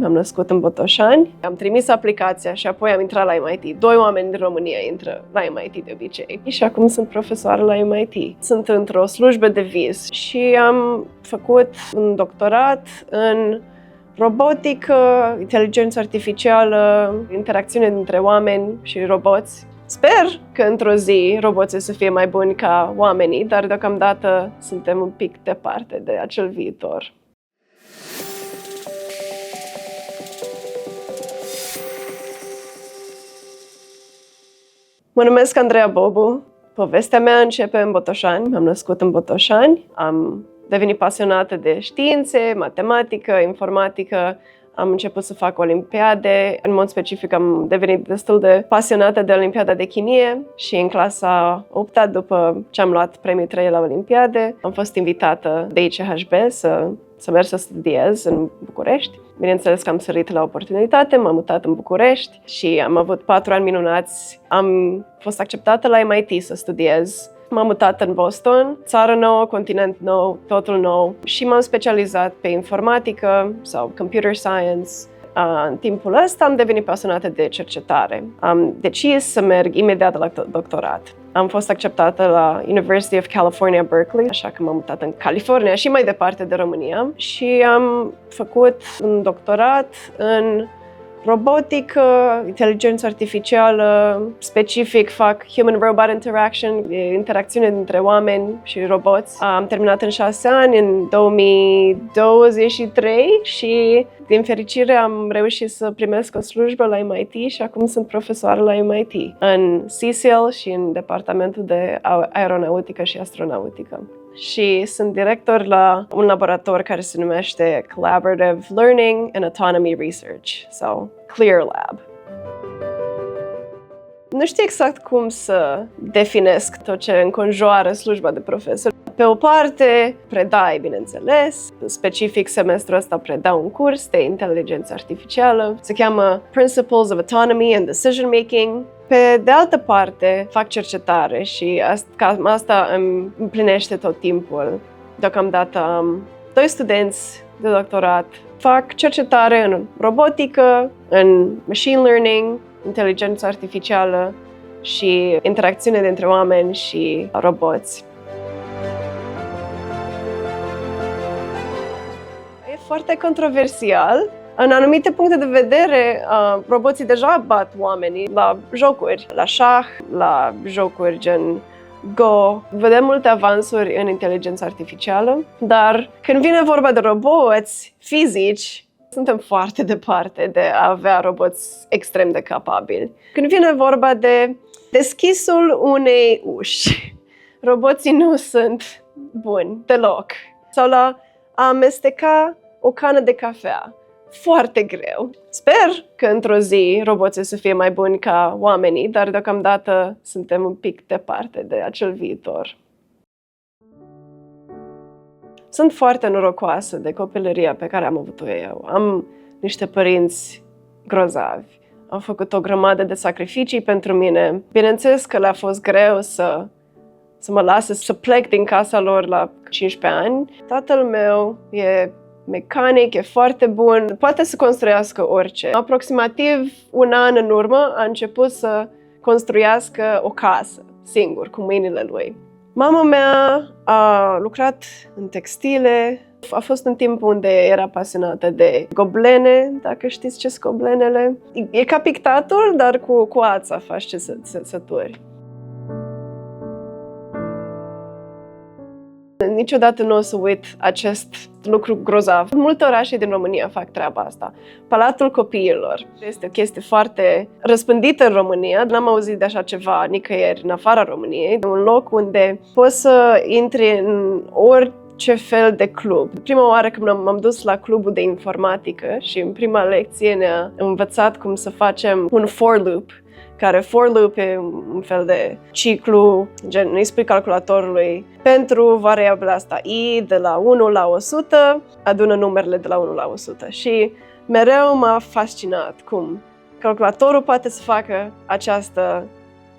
am născut în Botoșani, am trimis aplicația și apoi am intrat la MIT. 2 oameni din România intră la MIT de obicei și acum sunt profesoară la MIT. Sunt într-o slujbă de vis și am făcut un doctorat în robotică, inteligență artificială, interacțiune dintre oameni și roboți. Sper că într-o zi roboții să fie mai buni ca oamenii, dar deocamdată suntem un pic departe de acel viitor. Mă numesc Andreea Bobu. Povestea mea începe în Botoșani. Am născut în Botoșani. Am devenit pasionată de științe, matematică, informatică. Am început să fac olimpiade. În mod specific am devenit destul de pasionată de Olimpiada de chimie și în clasa 8-a, după ce am luat premiul 3 la olimpiade, am fost invitată de ICHB să merg să studiez în București. Bineînțeles că am sărit la oportunitate, m-am mutat în București și am avut 4 ani minunați. Am fost acceptată la MIT să studiez. M-am mutat în Boston, țară nouă, continent nou, totul nou și m-am specializat pe informatică sau computer science. În timpul ăsta am devenit pasionată de cercetare. Am decis să merg imediat la doctorat. Am fost acceptată la University of California, Berkeley, așa că m-am mutat în California și mai departe de România și am făcut un doctorat în robotică, inteligență artificială, specific fac human-robot interaction, interacțiune dintre oameni și roboți. Am terminat în 6 ani, în 2023 și din fericire am reușit să primesc o slujbă la MIT și acum sunt profesoară la MIT, în CSIL și în departamentul de aeronautică și astronautică. Și sunt director la un laborator care se numește Collaborative Learning and Autonomy Research, sau CLEAR Lab. Nu știu exact cum să definesc tot ce înconjoară slujba de profesor. Pe o parte, predai, bineînțeles. Specific, semestrul ăsta predau un curs de inteligență artificială. Se cheamă Principles of Autonomy and Decision Making. Pe de altă parte, fac cercetare și asta îmi împlinește tot timpul. Deocamdată am 2 studenți de doctorat. Fac cercetare în robotică, în machine learning, inteligență artificială și interacțiune dintre oameni și roboți. E foarte controversial. În anumite puncte de vedere, roboții deja bat oamenii la jocuri, la șah, la jocuri gen Go. Vedem multe avansuri în inteligența artificială, dar când vine vorba de roboți fizici, suntem foarte departe de a avea roboți extrem de capabili. Când vine vorba de deschisul unei uși, roboții nu sunt buni deloc. Sau la a amesteca o cană de cafea. Foarte greu. Sper că într-o zi roboții să fie mai buni ca oamenii, dar deocamdată suntem un pic departe de acel viitor. Sunt foarte norocoasă de copilăria pe care am avut-o eu. Am niște părinți grozavi. Au făcut o grămadă de sacrificii pentru mine. Bineînțeles că le-a fost greu să mă lase să plec din casa lor la 15 ani. Tatăl meu e mecanic, e foarte bun, poate să construiască orice. Aproximativ un an în urmă a început să construiască o casă, singur, cu mâinile lui. Mama mea a lucrat în textile, a fost un timp unde era pasionată de goblene, dacă știți ce sunt goblenele. E ca pictatul, dar cu ața faci țesături. Niciodată nu o să uit acest lucru grozav. Multe orașe din România fac treaba asta. Palatul Copiilor este o chestie foarte răspândită în România. N-am auzit de așa ceva nicăieri în afara României. E un loc unde poți să intri în orice fel de club. Prima oară când m-am dus la clubul de informatică și în prima lecție ne-a învățat cum să facem un for loop. Care for loop e un fel de ciclu, gen îi spui calculatorului pentru variabila asta i de la 1 la 100, adună numerele de la 1 la 100. Și mereu m-a fascinat cum calculatorul poate să facă această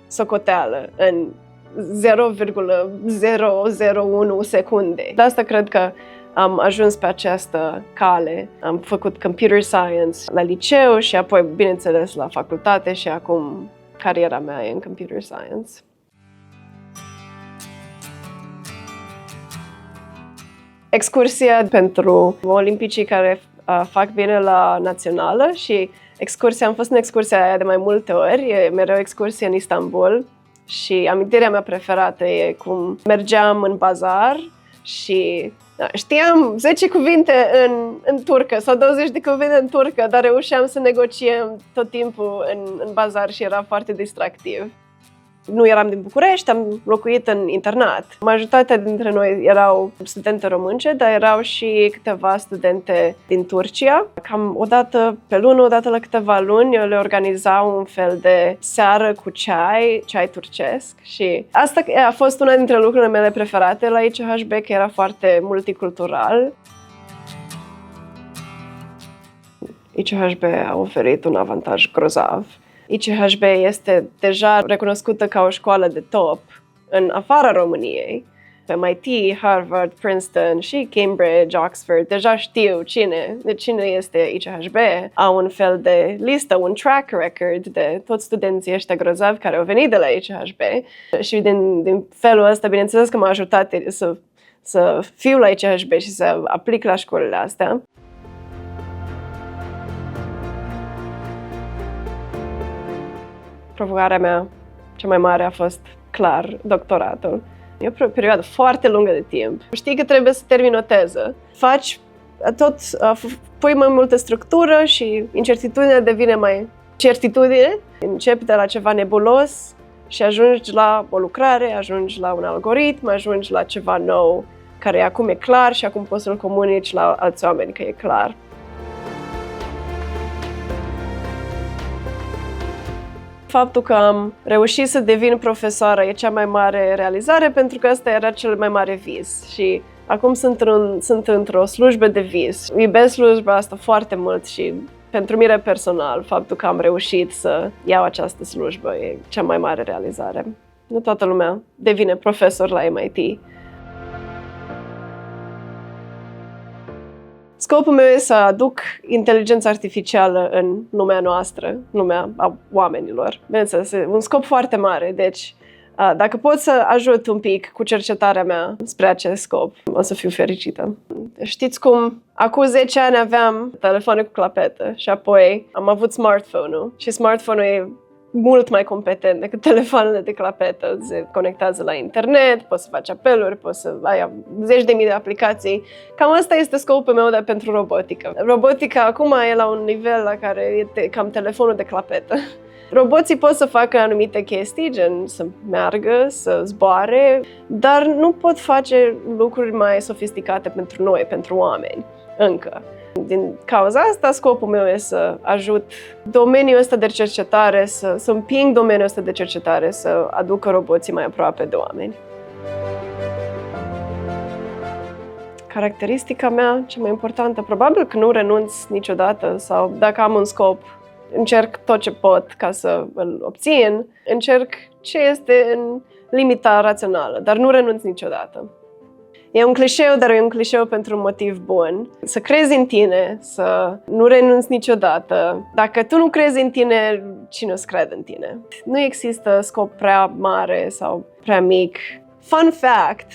socoteală în 0,001 secunde. De asta cred că am ajuns pe această cale. Am făcut computer science la liceu și apoi, bineînțeles, la facultate și acum cariera mea e în computer science. Excursia pentru olimpicii care fac bine la națională și am fost în excursia aia de mai multe ori, e mereu excursie în Istanbul și amintirea mea preferată e cum mergeam în bazar și știam 10 cuvinte în turcă sau 20 de cuvinte în turcă, dar reușeam să negociem tot timpul în bazar și era foarte distractiv. Nu eram din București, am locuit în internat. Majoritatea dintre noi erau studente românce, dar erau și câteva studente din Turcia. Cam o dată pe lună, o dată la câteva luni, le organizau un fel de seară cu ceai turcesc. Și asta a fost una dintre lucrurile mele preferate la ICHB, că era foarte multicultural. ICHB a oferit un avantaj grozav. ICHB este deja recunoscută ca o școală de top în afara României. MIT, Harvard, Princeton și Cambridge, Oxford deja știu cine este ICHB. Au un fel de listă, un track record de toți studenții ăștia grozavi care au venit de la ICHB. Și din felul ăsta, bineînțeles că m-a ajutat să fiu la ICHB și să aplic la școlile astea. Provocarea mea cea mai mare a fost, clar, doctoratul. E o perioadă foarte lungă de timp. Știi că trebuie să termini o teză. Pui mai multă structură și incertitudinea devine mai certitudine. Începi de la ceva nebulos și ajungi la o lucrare, ajungi la un algoritm, ajungi la ceva nou care acum e clar și acum poți să-l comunici la alți oameni că e clar. Faptul că am reușit să devin profesoară e cea mai mare realizare, pentru că ăsta era cel mai mare vis și acum sunt într-o slujbă de vis. Iubesc slujba asta foarte mult și pentru mine personal, faptul că am reușit să iau această slujbă e cea mai mare realizare. Nu toată lumea devine profesor la MIT. Scopul meu e să aduc inteligența artificială în lumea noastră, lumea a oamenilor. Bineînțeles, e un scop foarte mare, deci dacă pot să ajut un pic cu cercetarea mea spre acest scop, o să fiu fericită. Știți cum? Acum 10 ani aveam telefoane cu clapetă și apoi am avut smartphone-ul și smartphone-ul e mult mai competent decât telefoanele de clapetă. Se conectează la internet, poți să faci apeluri, poți să ai 10.000 de aplicații. Cam asta este scopul meu pentru robotică. Robotica acum e la un nivel la care e cam telefonul de clapetă. Roboții pot să facă anumite chestii, gen să meargă, să zboare, dar nu pot face lucruri mai sofisticate pentru noi, pentru oameni, încă. Din cauza asta, scopul meu e să ajut domeniul ăsta de cercetare, să împing domeniul ăsta de cercetare, să aducă roboții mai aproape de oameni. Caracteristica mea cea mai importantă, probabil că nu renunț niciodată sau dacă am un scop, încerc tot ce pot ca să îl obțin, încerc ce este în limita rațională, dar nu renunț niciodată. E un clișeu, dar e un clișeu pentru un motiv bun. Să crezi în tine, să nu renunți niciodată. Dacă tu nu crezi în tine, cine o să crede în tine? Nu există scop prea mare sau prea mic. Fun fact,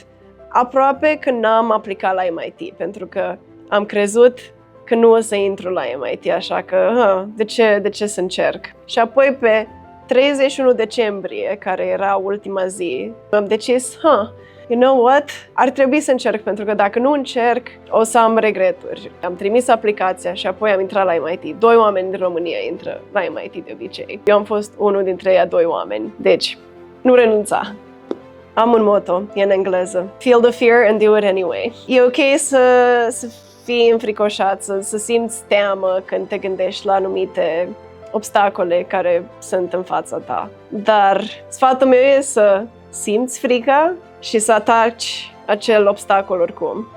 aproape că n-am aplicat la MIT, pentru că am crezut că nu o să intru la MIT, așa că de ce să încerc? Și apoi pe 31 decembrie, care era ultima zi, am decis, you know what? Ar trebui să încerc, pentru că dacă nu încerc, o să am regreturi. Am trimis aplicația și apoi am intrat la MIT. 2 oameni din România intră la MIT de obicei. Eu am fost unul dintre ei 2 oameni. Deci, nu renunța. Am un motto, e în engleză. Feel the fear and do it anyway. E ok să fii înfricoșat, să simți teamă când te gândești la anumite obstacole care sunt în fața ta. Dar sfatul meu e să simți frica și să ataci acel obstacol oricum.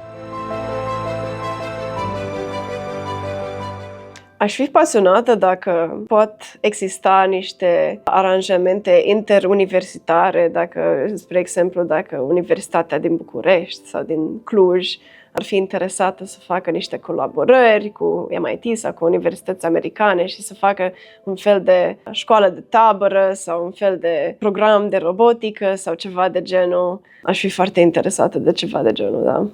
Aș fi pasionată dacă pot exista niște aranjamente interuniversitare, spre exemplu, dacă Universitatea din București sau din Cluj ar fi interesată să facă niște colaborări cu MIT sau cu universități americane și să facă un fel de școală de tabără sau un fel de program de robotică sau ceva de genul. Aș fi foarte interesată de ceva de genul, da.